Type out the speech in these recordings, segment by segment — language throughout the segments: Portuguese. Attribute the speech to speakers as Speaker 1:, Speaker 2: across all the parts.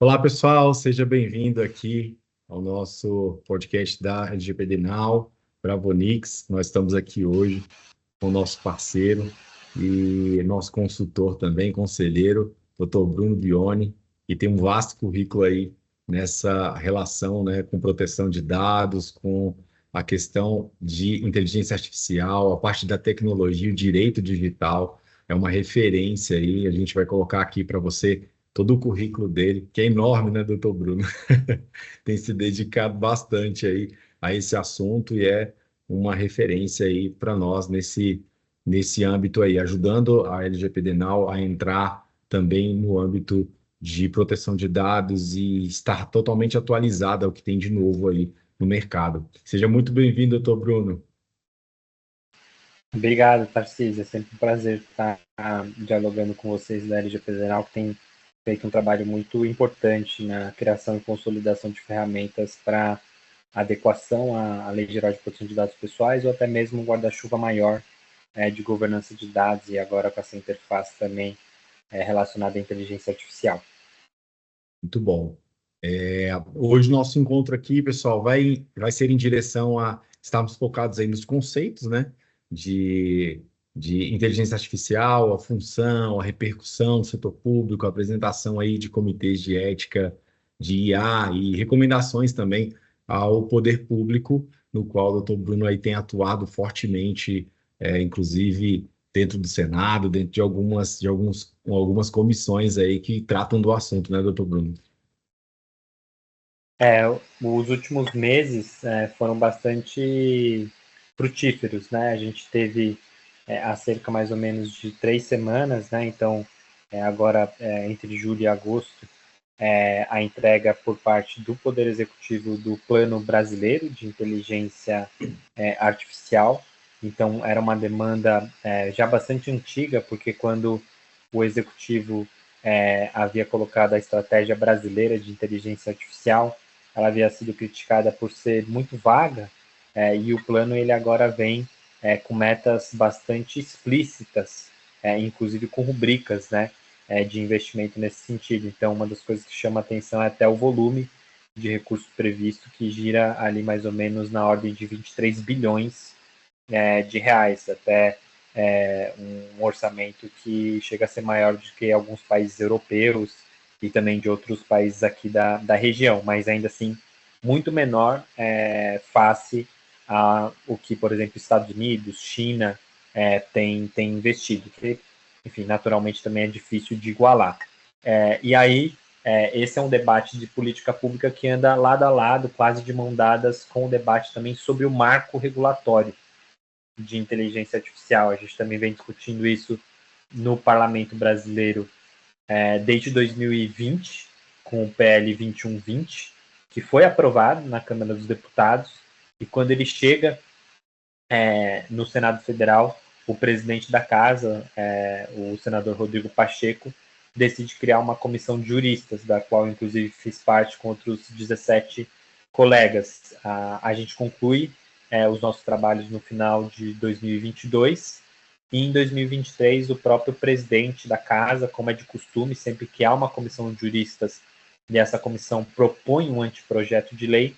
Speaker 1: Olá, pessoal, seja bem-vindo aqui ao nosso podcast da LGPD Now, Bravonix. Nós estamos aqui hoje com o nosso parceiro e nosso consultor também, conselheiro, Dr. Bruno Bione, que tem um vasto currículo aí nessa relação, né, com proteção de dados, com a questão de inteligência artificial, a parte da tecnologia, o direito digital. É uma referência aí, a gente vai colocar aqui para você todo o currículo dele, que é enorme, né, doutor Bruno? Tem se dedicado bastante aí a esse assunto e é uma referência aí para nós nesse âmbito aí, ajudando a LGPD Now a entrar também no âmbito de proteção de dados e estar totalmente atualizada ao que tem de novo aí no mercado. Seja muito bem-vindo, doutor Bruno.
Speaker 2: Obrigado, Tarcísio. É sempre um prazer estar dialogando com vocês da LG Federal, que tem feito um trabalho muito importante na criação e consolidação de ferramentas para adequação à Lei Geral de Proteção de Dados Pessoais ou até mesmo um guarda-chuva maior de governança de dados e agora com essa interface também relacionada à inteligência artificial.
Speaker 1: Muito bom. Hoje o nosso encontro aqui, pessoal, vai ser em direção a estarmos focados aí nos conceitos, né, de, de inteligência artificial, a função, a repercussão do setor público, a apresentação aí de comitês de ética de IA e recomendações também ao poder público, no qual o doutor Bruno aí tem atuado fortemente, inclusive dentro do Senado, dentro algumas comissões aí que tratam do assunto, né, doutor Bruno?
Speaker 2: Os últimos meses foram bastante frutíferos, né? A gente teve há cerca mais ou menos de 3 semanas, né? Então, agora entre julho e agosto, a entrega por parte do Poder Executivo do Plano Brasileiro de Inteligência Artificial. Então, era uma demanda já bastante antiga, porque quando o Executivo havia colocado a Estratégia Brasileira de Inteligência Artificial, ela havia sido criticada por ser muito vaga, e o plano ele agora vem com metas bastante explícitas, inclusive com rubricas, né, de investimento nesse sentido. Então, uma das coisas que chama atenção é até o volume de recursos previsto, que gira ali mais ou menos na ordem de 23 bilhões de reais, até um orçamento que chega a ser maior do que alguns países europeus e também de outros países aqui da região, mas ainda assim muito menor face a o que, por exemplo, Estados Unidos, China tem investido, que, enfim, naturalmente também é difícil de igualar. E aí, esse é um debate de política pública que anda lado a lado, quase de mão dadas, com o debate também sobre o marco regulatório de inteligência artificial. A gente também vem discutindo isso no Parlamento Brasileiro desde 2020, com o PL 2120, que foi aprovado na Câmara dos Deputados, e quando ele chega no Senado Federal, o presidente da casa, o senador Rodrigo Pacheco, decide criar uma comissão de juristas, da qual inclusive fiz parte com outros 17 colegas. A gente conclui os nossos trabalhos no final de 2022 e em 2023 o próprio presidente da casa, como é de costume, sempre que há uma comissão de juristas e essa comissão propõe um anteprojeto de lei,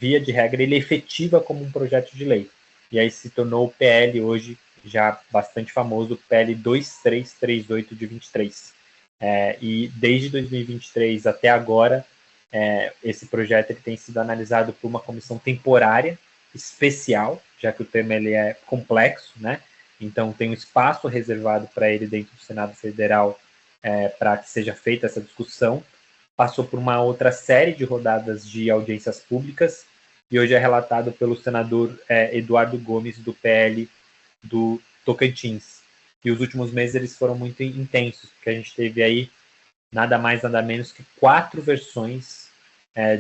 Speaker 2: via de regra ele efetiva como um projeto de lei. E aí se tornou o PL hoje já bastante famoso, o PL 2338 de 23. E desde 2023 até agora, esse projeto ele tem sido analisado por uma comissão temporária especial, já que o tema ele é complexo, né? Então tem um espaço reservado para ele dentro do Senado Federal para que seja feita essa discussão. Passou por uma outra série de rodadas de audiências públicas e hoje é relatado pelo senador Eduardo Gomes, do PL do Tocantins. E os últimos meses eles foram muito intensos, porque a gente teve aí nada mais, nada menos que 4 versões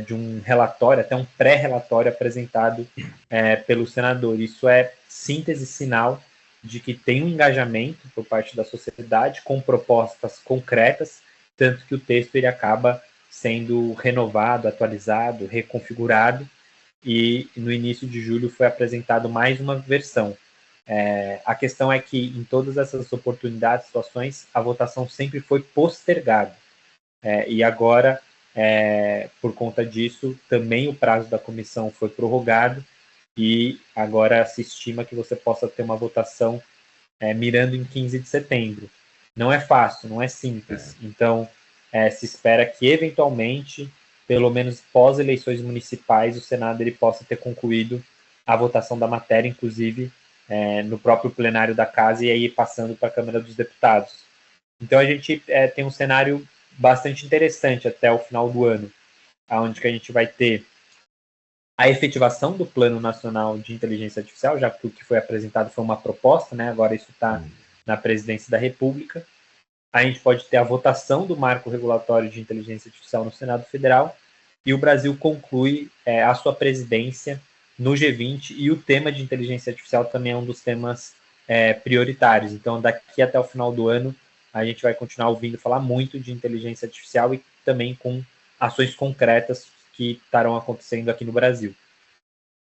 Speaker 2: de um relatório, até um pré-relatório apresentado pelo senador. Isso é síntese, sinal de que tem um engajamento por parte da sociedade com propostas concretas, tanto que o texto ele acaba sendo renovado, atualizado, reconfigurado, e no início de julho foi apresentado mais uma versão. A questão é que em todas essas oportunidades, situações, a votação sempre foi postergada. E agora, por conta disso, também o prazo da comissão foi prorrogado e agora se estima que você possa ter uma votação mirando em 15 de setembro. Não é fácil, não é simples. Então, se espera que, eventualmente, pelo menos pós-eleições municipais, o Senado ele possa ter concluído a votação da matéria, inclusive no próprio plenário da Casa, e aí passando para a Câmara dos Deputados. Então, a gente tem um cenário bastante interessante até o final do ano, onde que a gente vai ter a efetivação do Plano Nacional de Inteligência Artificial, já que o que foi apresentado foi uma proposta, né? Agora isso está na presidência da República. A gente pode ter a votação do marco regulatório de inteligência artificial no Senado Federal e o Brasil conclui a sua presidência no G20 e o tema de inteligência artificial também é um dos temas prioritários. Então, daqui até o final do ano, a gente vai continuar ouvindo falar muito de inteligência artificial e também com ações concretas que estarão acontecendo aqui no Brasil.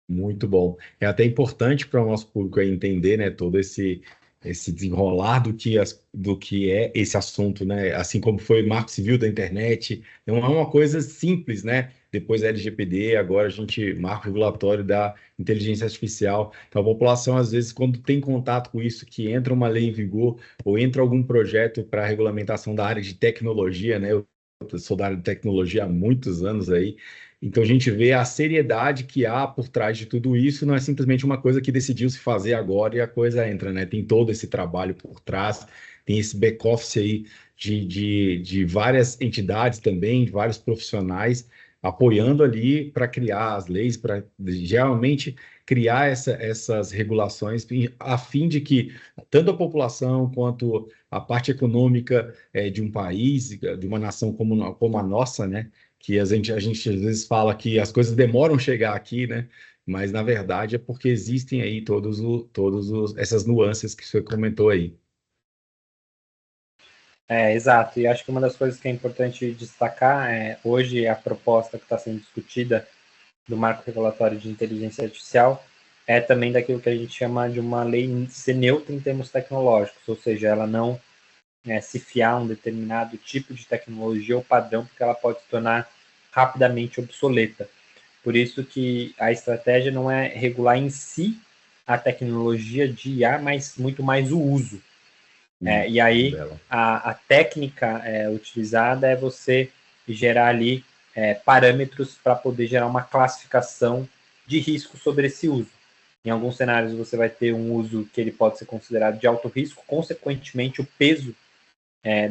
Speaker 1: Muito bom. É até importante para o nosso público entender, né, todo esse desenrolar do que é esse assunto, né? Assim como foi o Marco Civil da internet, não é uma coisa simples, né? Depois da LGPD, agora a gente marco regulatório da inteligência artificial. Então a população, às vezes, quando tem contato com isso, que entra uma lei em vigor ou entra algum projeto para regulamentação da área de tecnologia, né? Eu sou da área de tecnologia há muitos anos aí. Então a gente vê a seriedade que há por trás de tudo isso, não é simplesmente uma coisa que decidiu se fazer agora e a coisa entra, né? Tem todo esse trabalho por trás, tem esse back-office aí de várias entidades também, de vários profissionais apoiando ali para criar as leis, para geralmente criar essas regulações, a fim de que tanto a população quanto a parte econômica de um país, de uma nação como a nossa, né? Que a gente às vezes fala que as coisas demoram a chegar aqui, né? Mas na verdade é porque existem aí essas nuances que você comentou aí.
Speaker 2: Exato, e acho que uma das coisas que é importante destacar hoje a proposta que está sendo discutida do marco regulatório de inteligência artificial é também daquilo que a gente chama de uma lei ser neutra em termos tecnológicos, ou seja, ela não se fiar a um determinado tipo de tecnologia ou padrão, porque ela pode se tornar rapidamente obsoleta. Por isso que a estratégia não é regular em si a tecnologia de IA, mas muito mais o uso. E aí, a técnica utilizada é você gerar ali parâmetros para poder gerar uma classificação de risco sobre esse uso. Em alguns cenários, você vai ter um uso que ele pode ser considerado de alto risco, consequentemente, o peso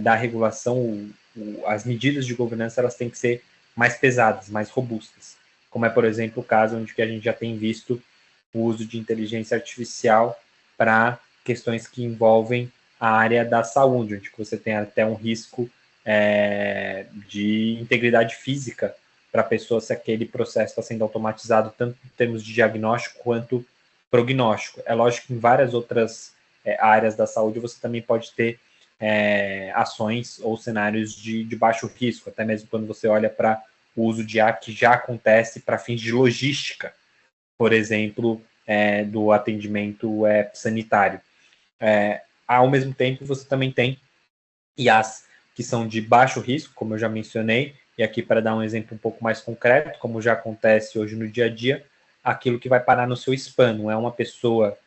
Speaker 2: da regulação, as medidas de governança, elas têm que ser mais pesadas, mais robustas. Como é, por exemplo, o caso onde que a gente já tem visto o uso de inteligência artificial para questões que envolvem a área da saúde, onde você tem até um risco de integridade física para a pessoa se aquele processo está sendo automatizado, tanto em termos de diagnóstico quanto prognóstico. É lógico que em várias outras áreas da saúde você também pode ter ações ou cenários de baixo risco, até mesmo quando você olha para o uso de IA que já acontece para fins de logística, por exemplo, do atendimento sanitário. Ao mesmo tempo, você também tem IAs que são de baixo risco, como eu já mencionei, e aqui para dar um exemplo um pouco mais concreto, como já acontece hoje no dia a dia, aquilo que vai parar no seu spam, não é uma pessoa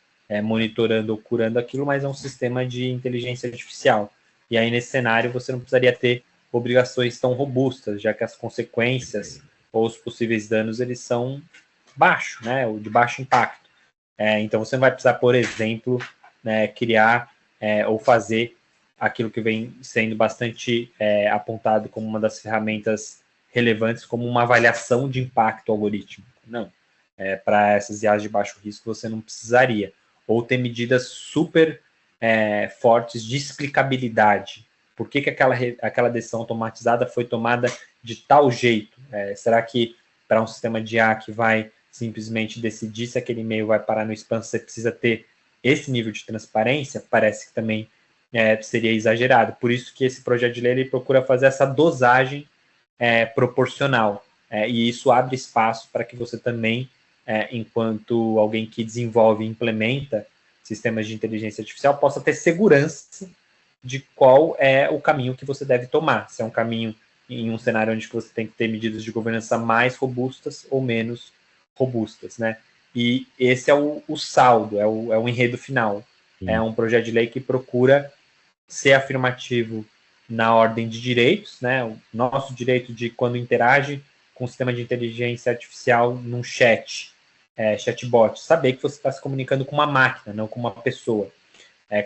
Speaker 2: monitorando ou curando aquilo, mas é um sistema de inteligência artificial. E aí, nesse cenário, você não precisaria ter obrigações tão robustas, já que as consequências ou os possíveis danos, eles são baixos, né, ou de baixo impacto. Então, você não vai precisar, por exemplo, criar ou fazer aquilo que vem sendo bastante apontado como uma das ferramentas relevantes, como uma avaliação de impacto algorítmico. Não. Para essas IAs de baixo risco, você não precisaria. Ou ter medidas super fortes de explicabilidade. Por que aquela decisão automatizada foi tomada de tal jeito? Será que para um sistema de IA que vai simplesmente decidir se aquele e-mail vai parar no spam, você precisa ter esse nível de transparência? Parece que também seria exagerado. Por isso que esse projeto de lei ele procura fazer essa dosagem proporcional. E isso abre espaço para que você também, enquanto alguém que desenvolve e implementa sistemas de inteligência artificial, possa ter segurança de qual é o caminho que você deve tomar. Se é um caminho em um cenário onde você tem que ter medidas de governança mais robustas ou menos robustas, né? E esse é o saldo, é o enredo final.
Speaker 1: Sim.
Speaker 2: É um projeto de lei que procura ser afirmativo na ordem de direitos, né? O nosso direito de, quando interage com o sistema de inteligência artificial num chatbot, saber que você está se comunicando com uma máquina, não com uma pessoa.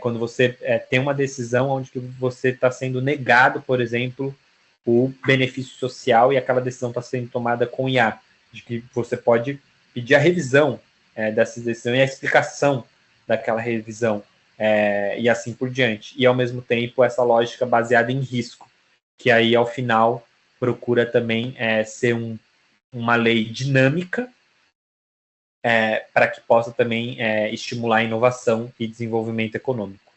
Speaker 2: Quando você tem uma decisão onde que você está sendo negado, por exemplo, o benefício social e aquela decisão está sendo tomada com IA, de que você pode pedir a revisão dessa decisão e a explicação daquela revisão, e assim por diante. E, ao mesmo tempo, essa lógica baseada em risco, que aí, ao final, procura também ser uma lei dinâmica, para que possa também estimular a inovação e desenvolvimento econômico.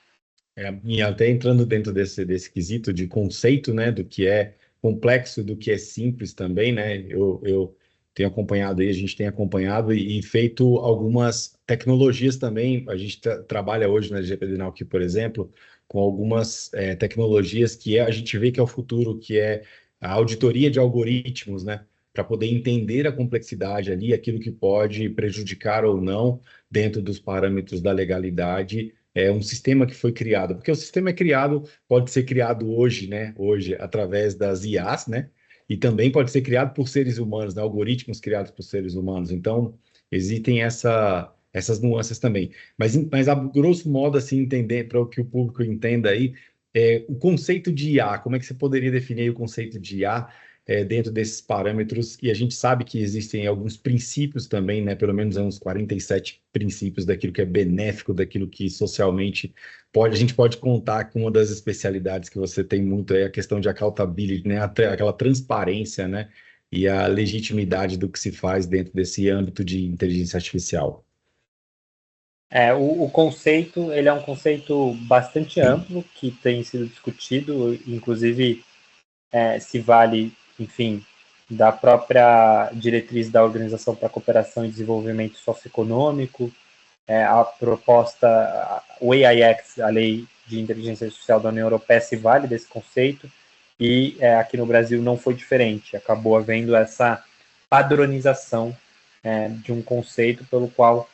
Speaker 1: E até entrando dentro desse quesito de conceito, né, do que é complexo, do que é simples também, né, eu tenho acompanhado aí, a gente tem acompanhado e feito algumas tecnologias também. A gente trabalha hoje na LGPD Now aqui, por exemplo, com algumas tecnologias que a gente vê que é o futuro, que é a auditoria de algoritmos, né, para poder entender a complexidade ali, aquilo que pode prejudicar ou não dentro dos parâmetros da legalidade. É um sistema que foi criado, porque o sistema é criado, pode ser criado hoje, né? Hoje, através das IAs, né? E também pode ser criado por seres humanos, né? Algoritmos criados por seres humanos. Então, existem essas nuances também. Mas a grosso modo, assim, entender, para que o público entenda aí, o conceito de IA, como é que você poderia definir o conceito de IA? Dentro desses parâmetros, e a gente sabe que existem alguns princípios também, né, pelo menos uns 47 princípios daquilo que é benéfico, daquilo que socialmente a gente pode contar com uma das especialidades que você tem muito, é a questão de accountability, né, até aquela transparência, né, e a legitimidade do que se faz dentro desse âmbito de inteligência artificial.
Speaker 2: O conceito, ele é um conceito bastante amplo, que tem sido discutido, inclusive se vale, enfim, da própria diretriz da Organização para a Cooperação e Desenvolvimento Socioeconômico, a proposta, o AI Act, a Lei de Inteligência Artificial da União Europeia, se vale desse conceito, e aqui no Brasil não foi diferente, acabou havendo essa padronização de um conceito pelo qual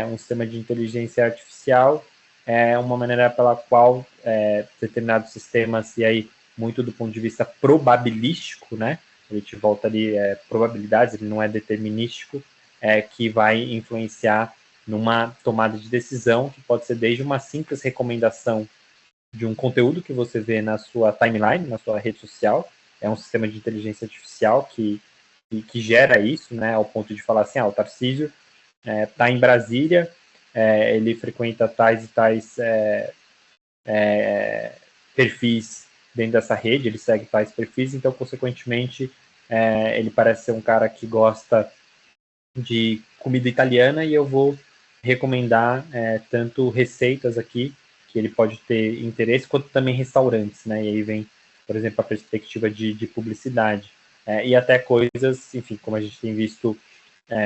Speaker 2: um sistema de inteligência artificial é uma maneira pela qual determinados sistemas, e aí muito do ponto de vista probabilístico, né? A gente volta ali, probabilidades, ele não é determinístico, que vai influenciar numa tomada de decisão, que pode ser desde uma simples recomendação de um conteúdo que você vê na sua timeline, na sua rede social, é um sistema de inteligência artificial que gera isso, né, ao ponto de falar assim, o Tarcísio está em Brasília, ele frequenta tais e tais perfis dentro dessa rede, ele segue tais perfis, então, consequentemente, ele parece ser um cara que gosta de comida italiana e eu vou recomendar tanto receitas aqui, que ele pode ter interesse, quanto também restaurantes, né? E aí vem, por exemplo, a perspectiva de publicidade. E até coisas, enfim, como a gente tem visto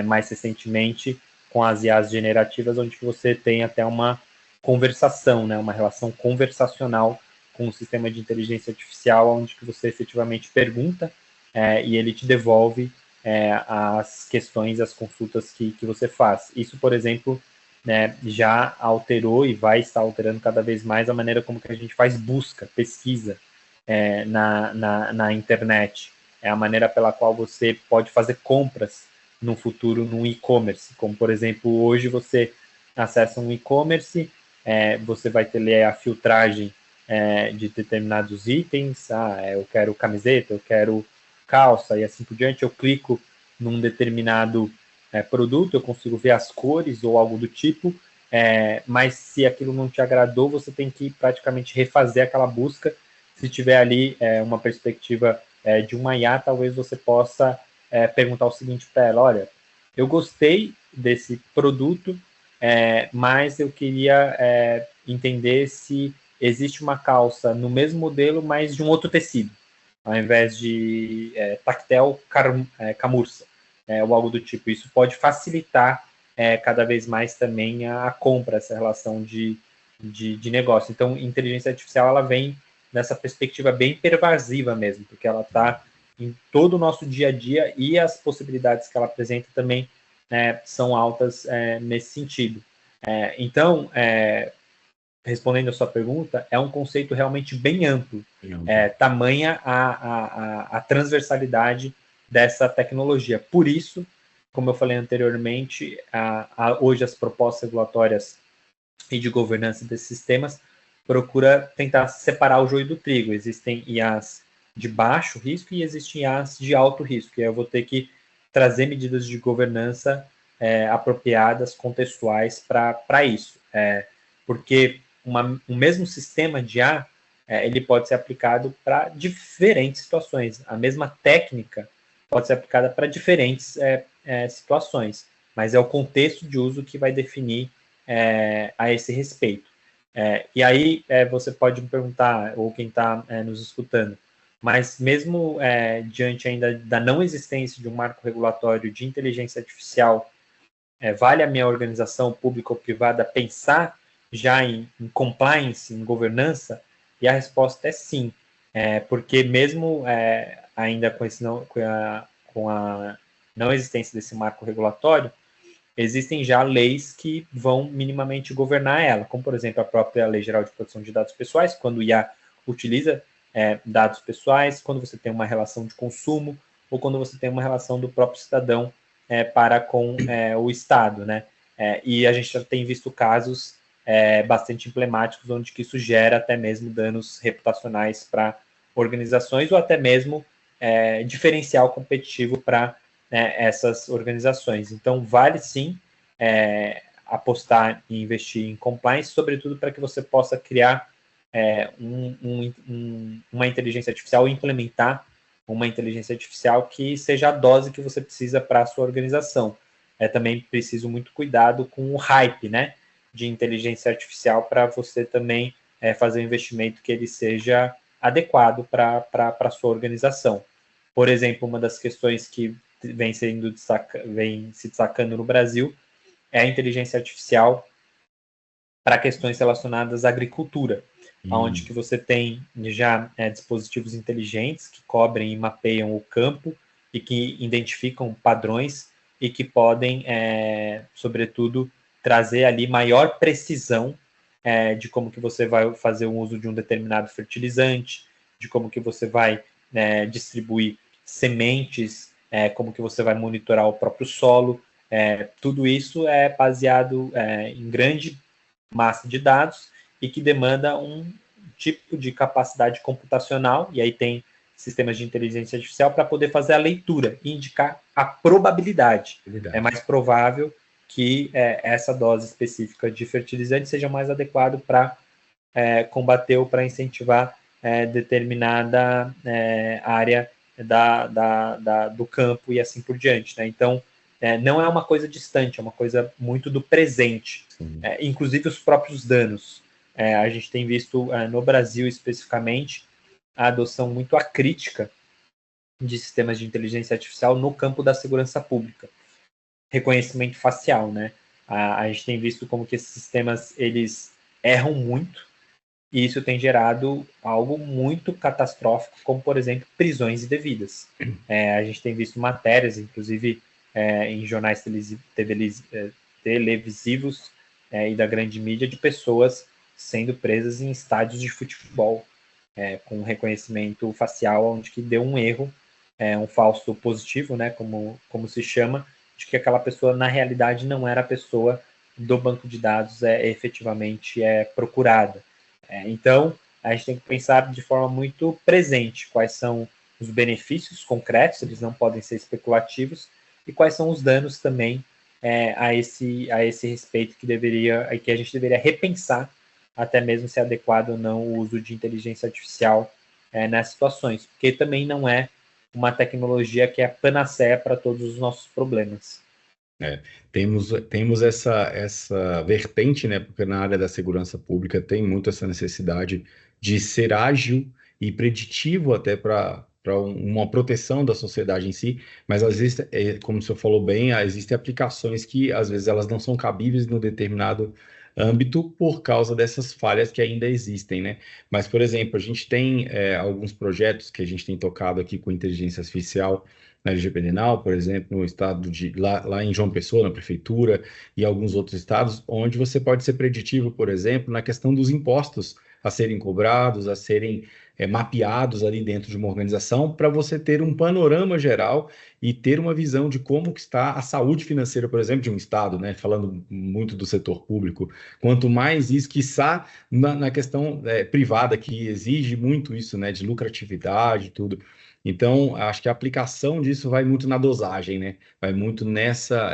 Speaker 2: mais recentemente, com as IAs generativas, onde você tem até uma conversação, né? Uma relação conversacional com o sistema de inteligência artificial, onde que você efetivamente pergunta e ele te devolve as questões, as consultas que você faz. Isso, por exemplo, né, já alterou e vai estar alterando cada vez mais a maneira como que a gente faz busca, pesquisa na internet. É a maneira pela qual você pode fazer compras no futuro no e-commerce. Como, por exemplo, hoje você acessa um e-commerce, você vai ter a filtragem de determinados itens. Eu quero camiseta, eu quero calça e assim por diante. Eu clico num determinado produto, eu consigo ver as cores ou algo do tipo, mas se aquilo não te agradou, você tem que praticamente refazer aquela busca. Se tiver ali uma perspectiva de uma IA, talvez você possa perguntar o seguinte para ela: olha, eu gostei desse produto, mas eu queria entender se existe uma calça no mesmo modelo, mas de um outro tecido, ao invés de tactel camurça, ou algo do tipo. Isso pode facilitar cada vez mais também a compra, essa relação de negócio. Então, inteligência artificial ela vem nessa perspectiva bem pervasiva mesmo, porque ela está em todo o nosso dia a dia e as possibilidades que ela apresenta também são altas nesse sentido. Então, respondendo a sua pergunta, é um conceito realmente bem amplo, tamanha a transversalidade dessa tecnologia. Por isso, como eu falei anteriormente, hoje as propostas regulatórias e de governança desses sistemas procura tentar separar o joio do trigo. Existem IAs de baixo risco e existem IAs de alto risco, e eu vou ter que trazer medidas de governança apropriadas, contextuais para isso. Porque um mesmo sistema de IA, ele pode ser aplicado para diferentes situações. A mesma técnica pode ser aplicada para diferentes situações, mas é o contexto de uso que vai definir a esse respeito. E aí você pode me perguntar, ou quem está nos escutando, mas mesmo diante ainda da não existência de um marco regulatório de inteligência artificial, vale a minha organização pública ou privada pensar já em compliance, em governança? E a resposta é sim, porque mesmo ainda com a não existência desse marco regulatório, existem já leis que vão minimamente governar ela, como, por exemplo, a própria Lei Geral de Proteção de Dados Pessoais, quando o IA utiliza dados pessoais, quando você tem uma relação de consumo, ou quando você tem uma relação do próprio cidadão para com o Estado, né? E a gente já tem visto casos bastante emblemáticos, onde que isso gera até mesmo danos reputacionais para organizações, ou até mesmo diferencial competitivo para essas organizações. Então, vale sim apostar e investir em compliance, sobretudo para que você possa criar uma inteligência artificial, implementar uma inteligência artificial que seja a dose que você precisa para a sua organização. Também preciso muito cuidado com o hype, né, de inteligência artificial, para você também fazer um investimento que ele seja adequado para a sua organização. Por exemplo, uma das questões que vem se destacando no Brasil é a inteligência artificial para questões relacionadas à agricultura, onde que você tem já dispositivos inteligentes que cobrem e mapeiam o campo e que identificam padrões e que podem, sobretudo, trazer ali maior precisão de como que você vai fazer o uso de um determinado fertilizante, de como que você vai distribuir sementes, como que você vai monitorar o próprio solo. Tudo isso é baseado em grande massa de dados e que demanda um tipo de capacidade computacional, e aí tem sistemas de inteligência artificial para poder fazer a leitura e indicar a probabilidade. É mais provável que essa dose específica de fertilizante seja mais adequado para combater ou para incentivar determinada área do campo e assim por diante, né? Então, não é uma coisa distante, é uma coisa muito do presente. Inclusive os próprios danos. A gente tem visto, no Brasil especificamente, a adoção muito acrítica de sistemas de inteligência artificial no campo da segurança pública. Reconhecimento facial, né? A gente tem visto como que esses sistemas, eles erram muito, e isso tem gerado algo muito catastrófico, como, por exemplo, prisões indevidas. A gente tem visto matérias, inclusive em jornais televisivos e da grande mídia, de pessoas sendo presas em estádios de futebol, com reconhecimento facial, onde que deu um erro, um falso positivo, né, como se chama, de que aquela pessoa, na realidade, não era a pessoa do banco de dados efetivamente procurada. Então, a gente tem que pensar de forma muito presente quais são os benefícios concretos, eles não podem ser especulativos, e quais são os danos também a esse respeito que a gente deveria repensar, até mesmo se é adequado ou não o uso de inteligência artificial nessas situações, porque também não é uma tecnologia que é panaceia para todos os nossos problemas.
Speaker 1: Temos essa vertente, né? Porque na área da segurança pública tem muito essa necessidade de ser ágil e preditivo até para uma proteção da sociedade em si, mas às vezes, como o senhor falou bem, existem aplicações que às vezes elas não são cabíveis no determinado âmbito por causa dessas falhas que ainda existem, né? Mas, por exemplo, a gente tem alguns projetos que a gente tem tocado aqui com inteligência artificial na LGPD Now, por exemplo, no estado lá em João Pessoa, na prefeitura, e alguns outros estados, onde você pode ser preditivo, por exemplo, na questão dos impostos a serem cobrados, a serem mapeados ali dentro de uma organização, para você ter um panorama geral e ter uma visão de como que está a saúde financeira, por exemplo, de um estado, né? Falando muito do setor público. Quanto mais isso, quiçá na questão privada, que exige muito isso, né? De lucratividade e tudo. Então, acho que a aplicação disso vai muito na dosagem, né? Vai muito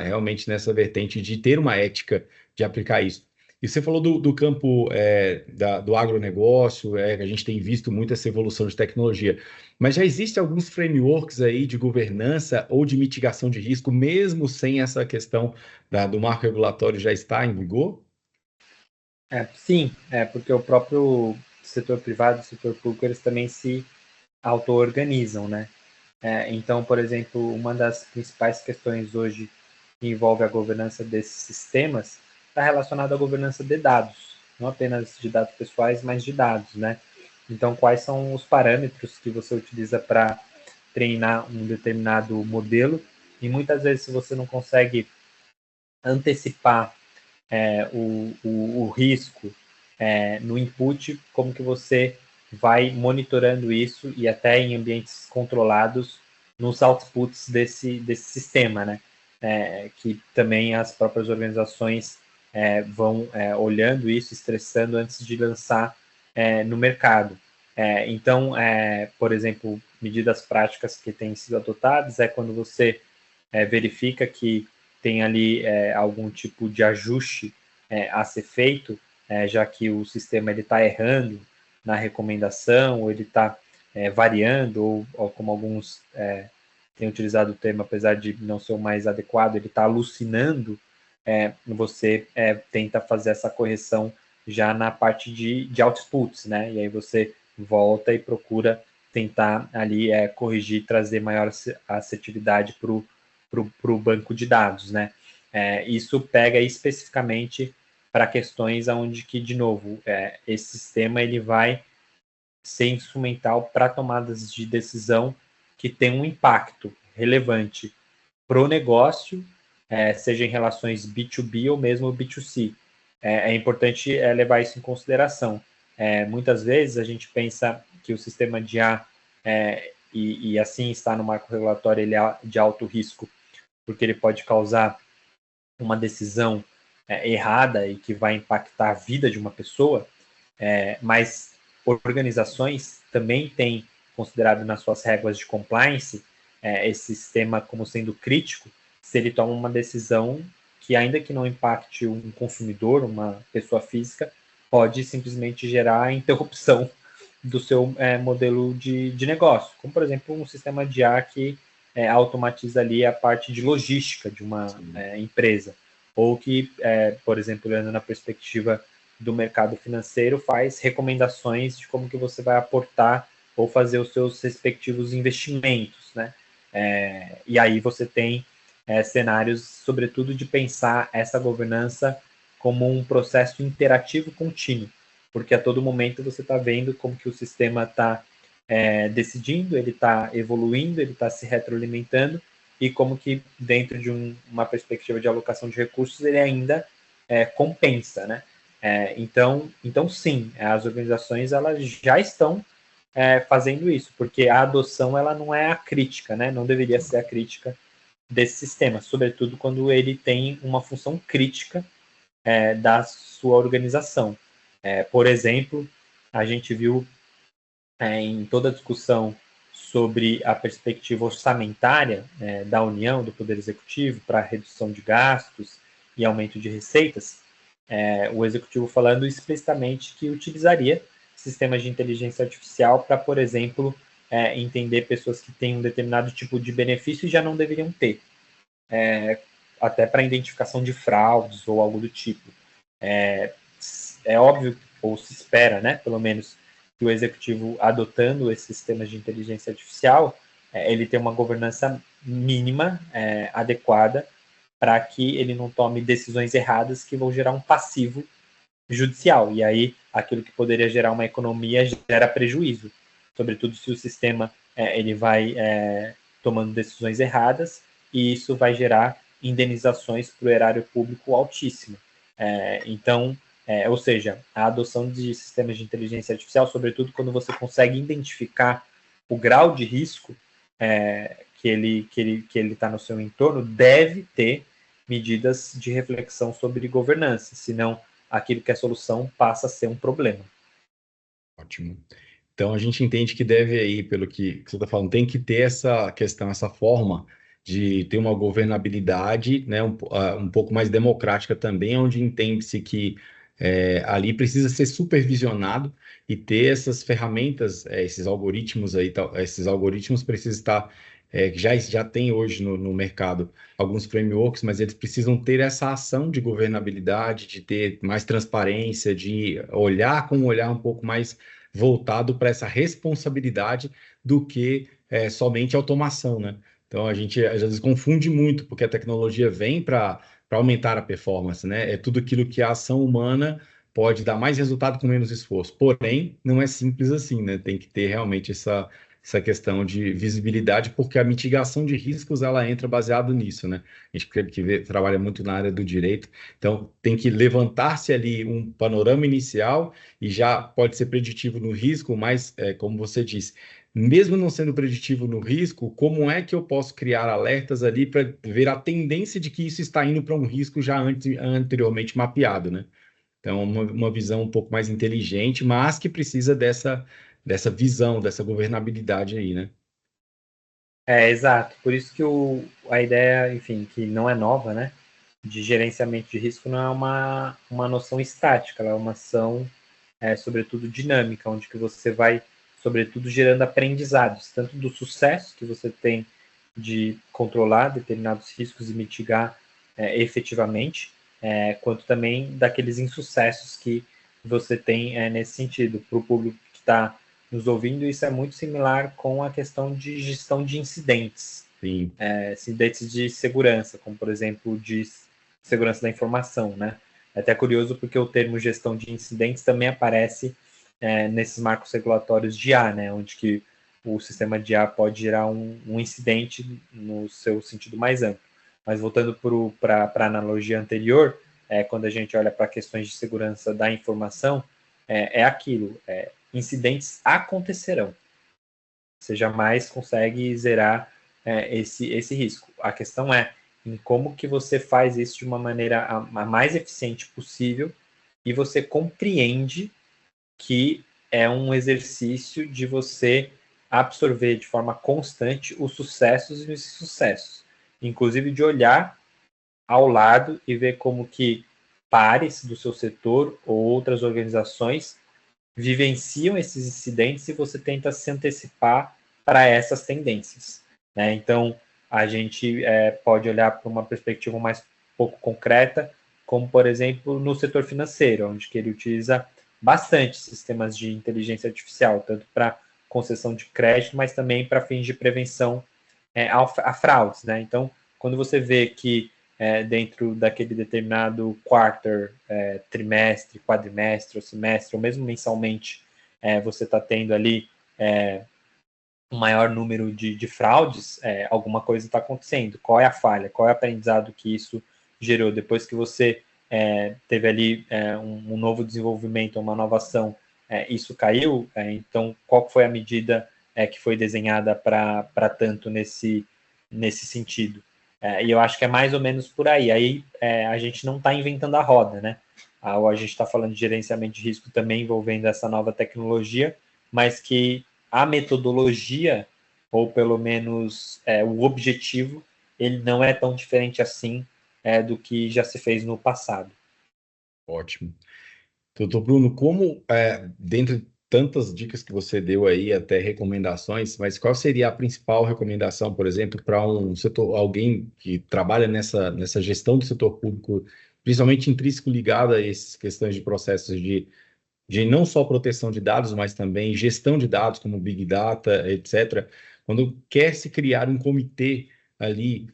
Speaker 1: realmente nessa vertente de ter uma ética de aplicar isso. E você falou do campo do agronegócio, que a gente tem visto muito essa evolução de tecnologia. Mas já existem alguns frameworks aí de governança ou de mitigação de risco, mesmo sem essa questão do marco regulatório já estar em vigor?
Speaker 2: Sim, porque o próprio setor privado e o setor público, eles também se auto-organizam, né? Então, por exemplo, uma das principais questões hoje que envolve a governança desses sistemas está relacionada à governança de dados, não apenas de dados pessoais, mas de dados, né? Então, quais são os parâmetros que você utiliza para treinar um determinado modelo? E muitas vezes, se você não consegue antecipar o risco no input, como que você vai monitorando isso e até em ambientes controlados nos outputs desse sistema, né? Que também as próprias organizações vão olhando isso, estressando antes de lançar no mercado. Então, por exemplo, medidas práticas que têm sido adotadas é quando você verifica que tem ali algum tipo de ajuste a ser feito, já que o sistema está errando na recomendação, ou ele está variando, ou como alguns têm utilizado o termo, apesar de não ser o mais adequado, ele está alucinando, você tenta fazer essa correção já na parte de outputs, né? E aí você volta e procura tentar ali corrigir, trazer maior assertividade para o banco de dados, né? Isso pega especificamente para questões onde que, de novo, esse sistema ele vai ser instrumental para tomadas de decisão que tem um impacto relevante para o negócio, seja em relações B2B ou mesmo B2C. É importante levar isso em consideração. Muitas vezes a gente pensa que o sistema de A, e assim está no marco regulatório, ele é de alto risco, porque ele pode causar uma decisão errada e que vai impactar a vida de uma pessoa, mas organizações também têm considerado nas suas regras de compliance esse sistema como sendo crítico se ele toma uma decisão que, ainda que não impacte um consumidor, uma pessoa física, pode simplesmente gerar a interrupção do seu modelo de negócio, como, por exemplo, um sistema de IA que automatiza ali a parte de logística de uma empresa, ou que, por exemplo, olhando na perspectiva do mercado financeiro, faz recomendações de como que você vai aportar ou fazer os seus respectivos investimentos, né? E aí você tem cenários, sobretudo, de pensar essa governança como um processo interativo contínuo, porque a todo momento você está vendo como que o sistema está decidindo, ele está evoluindo, ele está se retroalimentando, e como que dentro de uma perspectiva de alocação de recursos ele ainda compensa, né? Então sim, as organizações elas já estão fazendo isso, porque a adoção ela não é a crítica, né? Não deveria ser a crítica desse sistema, sobretudo quando ele tem uma função crítica da sua organização. Por exemplo, a gente viu em toda a discussão sobre a perspectiva orçamentária da União, do Poder Executivo, para redução de gastos e aumento de receitas, o Executivo falando explicitamente que utilizaria sistemas de inteligência artificial para, por exemplo, entender pessoas que têm um determinado tipo de benefício e já não deveriam ter, até para identificação de fraudes ou algo do tipo. É óbvio, ou se espera, né, pelo menos, que o executivo, adotando esses sistemas de inteligência artificial, ele tem uma governança mínima, adequada, para que ele não tome decisões erradas que vão gerar um passivo judicial. E aí, aquilo que poderia gerar uma economia gera prejuízo, sobretudo se o sistema ele vai tomando decisões erradas, e isso vai gerar indenizações para o erário público altíssimo. Então, ou seja, a adoção de sistemas de inteligência artificial, sobretudo quando você consegue identificar o grau de risco que ele está no seu entorno, deve ter medidas de reflexão sobre governança, senão aquilo que é solução passa a ser um problema.
Speaker 1: Ótimo. Então, a gente entende que deve aí, pelo que você está falando, tem que ter essa questão, essa forma de ter uma governabilidade, né, um pouco mais democrática também, onde entende-se que ali precisa ser supervisionado e ter essas ferramentas, esses algoritmos aí, esses algoritmos precisam estar, que já tem hoje no mercado alguns frameworks, mas eles precisam ter essa ação de governabilidade, de ter mais transparência, de olhar com um olhar um pouco mais voltado para essa responsabilidade do que somente automação, né? Então a gente às vezes confunde muito, porque a tecnologia vem para aumentar a performance, né? É tudo aquilo que a ação humana pode dar mais resultado com menos esforço. Porém, não é simples assim, né? Tem que ter realmente essa questão de visibilidade, porque a mitigação de riscos ela entra baseado nisso, né? A gente que trabalha muito na área do direito, então tem que levantar-se ali um panorama inicial e já pode ser preditivo no risco, mas como você disse, mesmo não sendo preditivo no risco, como é que eu posso criar alertas ali para ver a tendência de que isso está indo para um risco já anteriormente mapeado, né? Então, uma visão um pouco mais inteligente, mas que precisa dessa visão, dessa governabilidade aí, né?
Speaker 2: Exato. Por isso que a ideia, enfim, que não é nova, né? De gerenciamento de risco não é uma noção estática, ela é uma ação, sobretudo, dinâmica, onde que você vai, sobretudo, gerando aprendizados, tanto do sucesso que você tem de controlar determinados riscos e mitigar efetivamente, quanto também daqueles insucessos que você tem nesse sentido. Para o público que está nos ouvindo, isso é muito similar com a questão de gestão de incidentes.
Speaker 1: Sim.
Speaker 2: Incidentes de segurança, como, por exemplo, de segurança da informação, né? É até curioso porque o termo gestão de incidentes também aparece nesses marcos regulatórios de IA, né? Onde que o sistema de IA pode gerar um incidente no seu sentido mais amplo. Mas voltando para a analogia anterior, quando a gente olha para questões de segurança da informação, aquilo, incidentes acontecerão. Você jamais consegue zerar esse risco. A questão é em como que você faz isso de uma maneira a mais eficiente possível e você compreende que é um exercício de você absorver de forma constante os sucessos e os insucessos. Inclusive de olhar ao lado e ver como que pares do seu setor ou outras organizações vivenciam esses incidentes e você tenta se antecipar para essas tendências, né? Então, a gente pode olhar para uma perspectiva mais pouco concreta, como, por exemplo, no setor financeiro, onde que ele utiliza bastante sistemas de inteligência artificial, tanto para concessão de crédito, mas também para fins de prevenção a fraudes, né? Então, quando você vê que dentro daquele determinado quarter, trimestre, quadrimestre, ou semestre, ou mesmo mensalmente, você está tendo ali um maior número de fraudes, alguma coisa está acontecendo. Qual é a falha? Qual é o aprendizado que isso gerou? Depois que você teve ali um novo desenvolvimento, uma nova ação, isso caiu? Então, qual foi a medida que foi desenhada para tanto nesse sentido? E eu acho que é mais ou menos por aí. Aí a gente não está inventando a roda, né? A gente está falando de gerenciamento de risco também envolvendo essa nova tecnologia, mas que a metodologia, ou pelo menos o objetivo, ele não é tão diferente assim do que já se fez no passado.
Speaker 1: Ótimo. Doutor Bruno, como, dentre tantas dicas que você deu aí, até recomendações, mas qual seria a principal recomendação, por exemplo, para um setor, alguém que trabalha nessa gestão do setor público, principalmente intrínseco ligado a essas questões de processos de não só proteção de dados, mas também gestão de dados, como Big Data, etc., quando quer se criar um comitê ali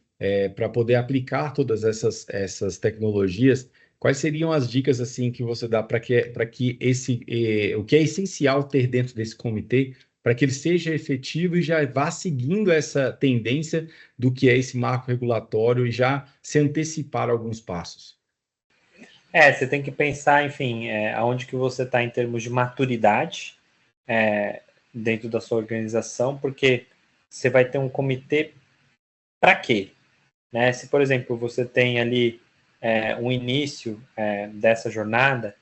Speaker 1: para poder aplicar todas essas tecnologias, quais seriam as dicas assim que você dá para que o que é essencial ter dentro desse comitê para que ele seja efetivo e já vá seguindo essa tendência do que é esse marco regulatório e já se antecipar alguns passos?
Speaker 2: Você tem que pensar, enfim, aonde que você está em termos de maturidade é, dentro da sua organização, porque você vai ter um comitê para quê? Né? Se, por exemplo, você tem ali um início dessa jornada,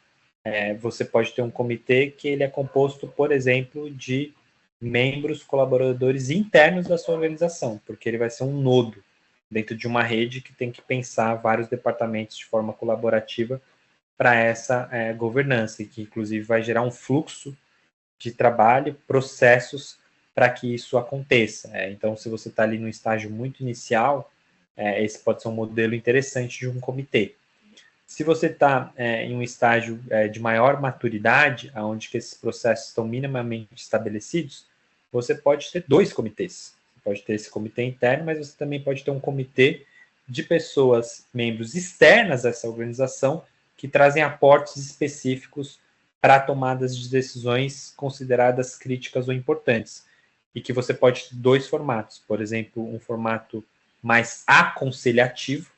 Speaker 2: você pode ter um comitê que ele é composto, por exemplo, de membros colaboradores internos da sua organização, porque ele vai ser um nodo dentro de uma rede que tem que pensar vários departamentos de forma colaborativa para essa governança, e que inclusive vai gerar um fluxo de trabalho, processos para que isso aconteça. Então, se você está ali no estágio muito inicial, esse pode ser um modelo interessante de um comitê. Se você está em um estágio de maior maturidade, onde que esses processos estão minimamente estabelecidos, você pode ter dois comitês. Você pode ter esse comitê interno, mas você também pode ter um comitê de pessoas, membros externas dessa organização, que trazem aportes específicos para tomadas de decisões consideradas críticas ou importantes. E que você pode ter dois formatos. Por exemplo, um formato mais aconselhativo,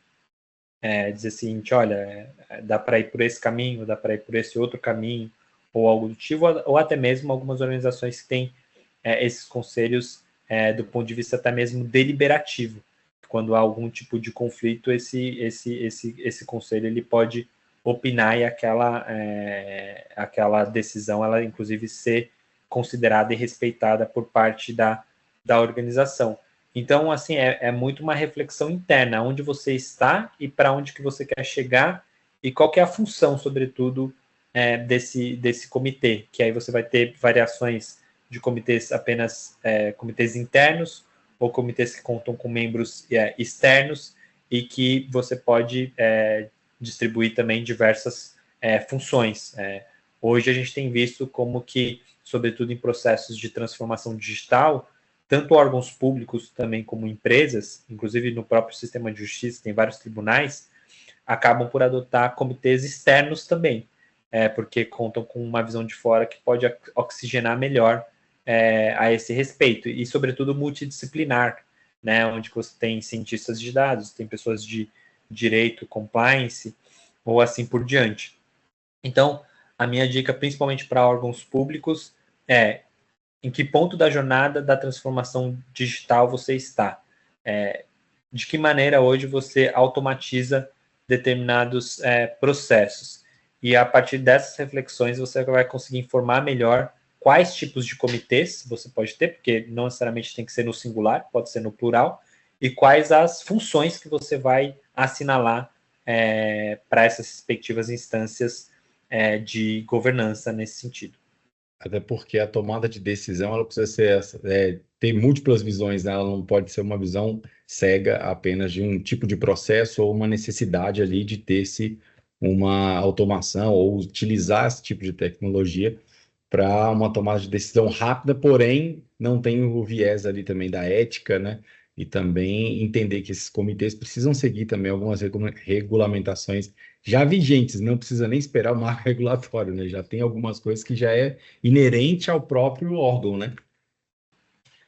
Speaker 2: dizer o seguinte, olha, dá para ir por esse caminho, dá para ir por esse outro caminho, ou algo do tipo, ou até mesmo algumas organizações que têm esses conselhos do ponto de vista até mesmo deliberativo. Quando há algum tipo de conflito, esse conselho ele pode opinar e aquela decisão, ela inclusive ser considerada e respeitada por parte da organização. Então, assim, é muito uma reflexão interna, onde você está e para onde que você quer chegar e qual que é a função, sobretudo, desse comitê, que aí você vai ter variações de comitês apenas comitês internos ou comitês que contam com membros externos e que você pode distribuir também diversas funções. Hoje a gente tem visto como que, sobretudo em processos de transformação digital, tanto órgãos públicos também como empresas, inclusive no próprio sistema de justiça, tem vários tribunais, acabam por adotar comitês externos também, porque contam com uma visão de fora que pode oxigenar melhor a esse respeito, e sobretudo multidisciplinar, né, onde você tem cientistas de dados, tem pessoas de direito, compliance, ou assim por diante. Então, a minha dica, principalmente para órgãos públicos, é em que ponto da jornada da transformação digital você está? De que maneira hoje você automatiza determinados processos? E a partir dessas reflexões você vai conseguir informar melhor quais tipos de comitês você pode ter, porque não necessariamente tem que ser no singular, pode ser no plural, e quais as funções que você vai assinalar para essas respectivas instâncias de governança nesse sentido.
Speaker 1: Até porque a tomada de decisão ela precisa ser ter múltiplas visões, né? Ela não pode ser uma visão cega apenas de um tipo de processo ou uma necessidade ali de ter-se uma automação ou utilizar esse tipo de tecnologia para uma tomada de decisão rápida, porém não tem o viés ali também da ética, né? E também entender que esses comitês precisam seguir também algumas regulamentações já vigentes, não precisa nem esperar o marco regulatório, né? Já tem algumas coisas que já é inerente ao próprio órgão, né?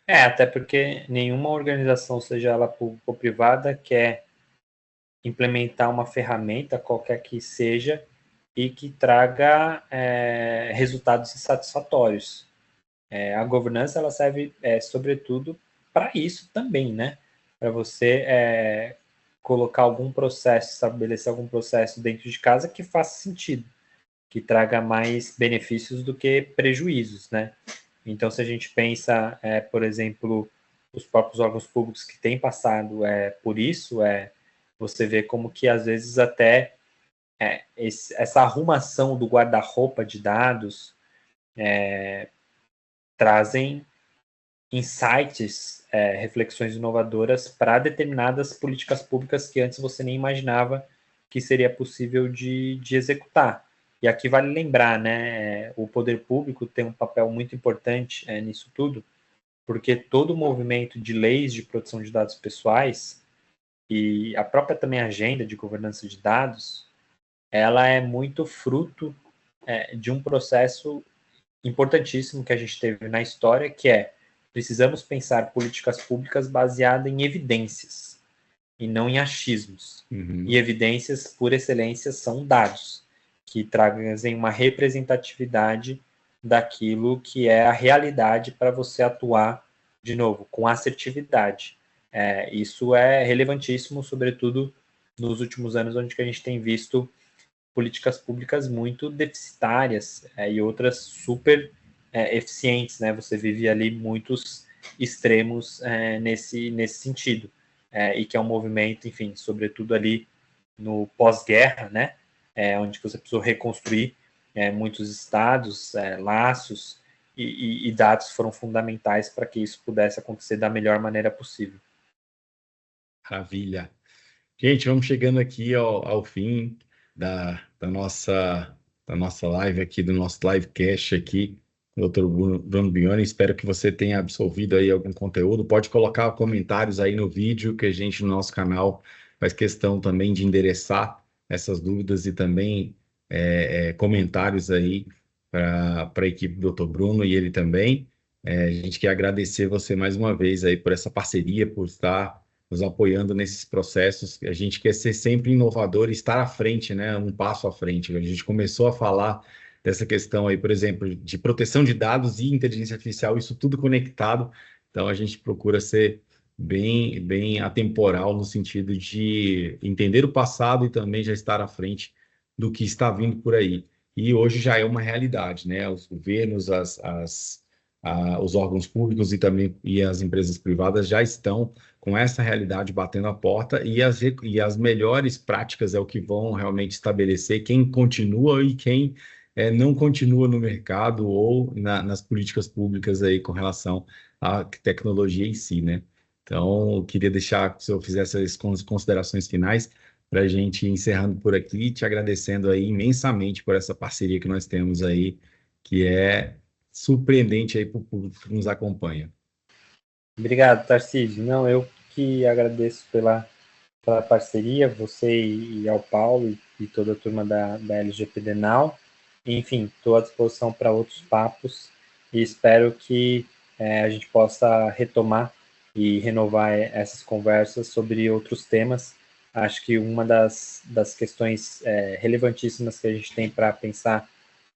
Speaker 2: Até porque nenhuma organização, seja ela pública ou privada, quer implementar uma ferramenta, qualquer que seja, e que traga resultados insatisfatórios. A governança ela serve, sobretudo, para isso também, né? Para você colocar algum processo, estabelecer algum processo dentro de casa que faça sentido, que traga mais benefícios do que prejuízos, né? Então, se a gente pensa, por exemplo, os próprios órgãos públicos que têm passado por isso, você vê como que às vezes até essa arrumação do guarda-roupa de dados trazem insights, reflexões inovadoras para determinadas políticas públicas que antes você nem imaginava que seria possível de executar. E aqui vale lembrar, né, o poder público tem um papel muito importante nisso tudo, porque todo o movimento de leis de proteção de dados pessoais e a própria também agenda de governança de dados ela é muito fruto de um processo importantíssimo que a gente teve na história, que é precisamos pensar políticas públicas baseadas em evidências e não em achismos. E evidências, por excelência, são dados que trazem uma representatividade daquilo que é a realidade para você atuar, de novo, com assertividade. Isso é relevantíssimo, sobretudo nos últimos anos, onde que a gente tem visto políticas públicas muito deficitárias e outras super eficientes, né? Você vive ali muitos extremos nesse sentido, e que é um movimento, enfim, sobretudo ali no pós-guerra, né? Onde você precisou reconstruir muitos estados, laços, e dados foram fundamentais para que isso pudesse acontecer da melhor maneira possível.
Speaker 1: Maravilha. Gente, vamos chegando aqui ao fim da nossa live aqui, do nosso livecast aqui, Dr. Bruno Bione. Espero que você tenha absorvido aí algum conteúdo. Pode colocar comentários aí no vídeo, que a gente, no nosso canal, faz questão também de endereçar essas dúvidas e também comentários aí para a equipe do Dr. Bruno e ele também. A gente quer agradecer você mais uma vez aí por essa parceria, por estar nos apoiando nesses processos. A gente quer ser sempre inovador e estar à frente, né? Um passo à frente. A gente começou a falar dessa questão aí, por exemplo, de proteção de dados e inteligência artificial, isso tudo conectado. Então, a gente procura ser bem atemporal no sentido de entender o passado e também já estar à frente do que está vindo por aí. E hoje já é uma realidade, né? Os governos, os órgãos públicos e as empresas privadas já estão com essa realidade batendo a porta, e as melhores práticas é o que vão realmente estabelecer quem continua e quem não continua no mercado ou nas políticas públicas aí com relação à tecnologia em si, né? Então, eu queria deixar que o senhor fizesse as considerações finais para a gente ir encerrando por aqui, te agradecendo aí imensamente por essa parceria que nós temos aí, que é surpreendente aí para o público que nos acompanha.
Speaker 2: Obrigado, Tarcísio. Não, eu que agradeço pela parceria, você e ao Paulo e toda a turma da LGPD Now. Enfim, estou à disposição para outros papos e espero que a gente possa retomar e renovar essas conversas sobre outros temas. Acho que uma das questões relevantíssimas que a gente tem para pensar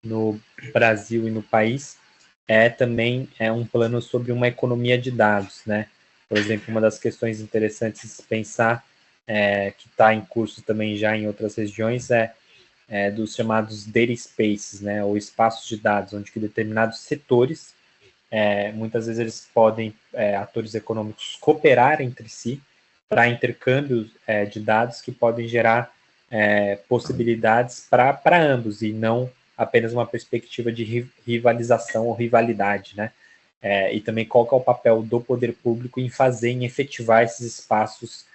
Speaker 2: no Brasil e no país também um plano sobre uma economia de dados, né? Por exemplo, uma das questões interessantes pensar, que está em curso também já em outras regiões, dos chamados data spaces, né? Ou espaços de dados, onde que determinados setores, muitas vezes eles podem, atores econômicos, cooperar entre si para intercâmbio de dados que podem gerar possibilidades para ambos, e não apenas uma perspectiva de rivalização ou rivalidade, né? E também qual que é o papel do poder público em efetivar esses espaços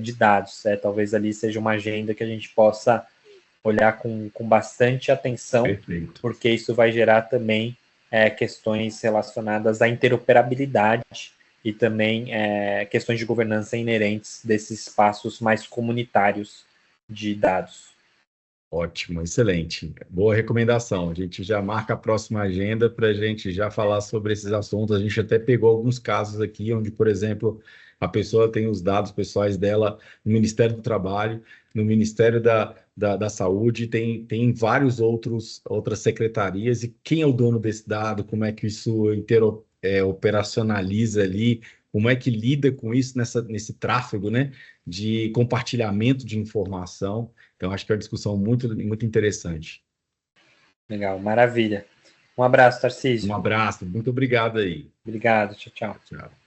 Speaker 2: de dados. Talvez ali seja uma agenda que a gente possa olhar com bastante atenção. Perfeito. Porque isso vai gerar também questões relacionadas à interoperabilidade e também questões de governança inerentes desses espaços mais comunitários de dados.
Speaker 1: Ótimo, excelente. Boa recomendação. A gente já marca a próxima agenda para a gente já falar sobre esses assuntos. A gente até pegou alguns casos aqui onde, por exemplo, a pessoa tem os dados pessoais dela no Ministério do Trabalho, no Ministério da Saúde, tem várias outras secretarias, e quem é o dono desse dado, como é que isso operacionaliza ali, como é que lida com isso nesse tráfego, né, de compartilhamento de informação. Então, acho que é uma discussão muito, muito interessante.
Speaker 2: Legal, maravilha. Um abraço, Tarcísio.
Speaker 1: Um abraço, muito obrigado aí.
Speaker 2: Obrigado, tchau, tchau.
Speaker 1: Tchau.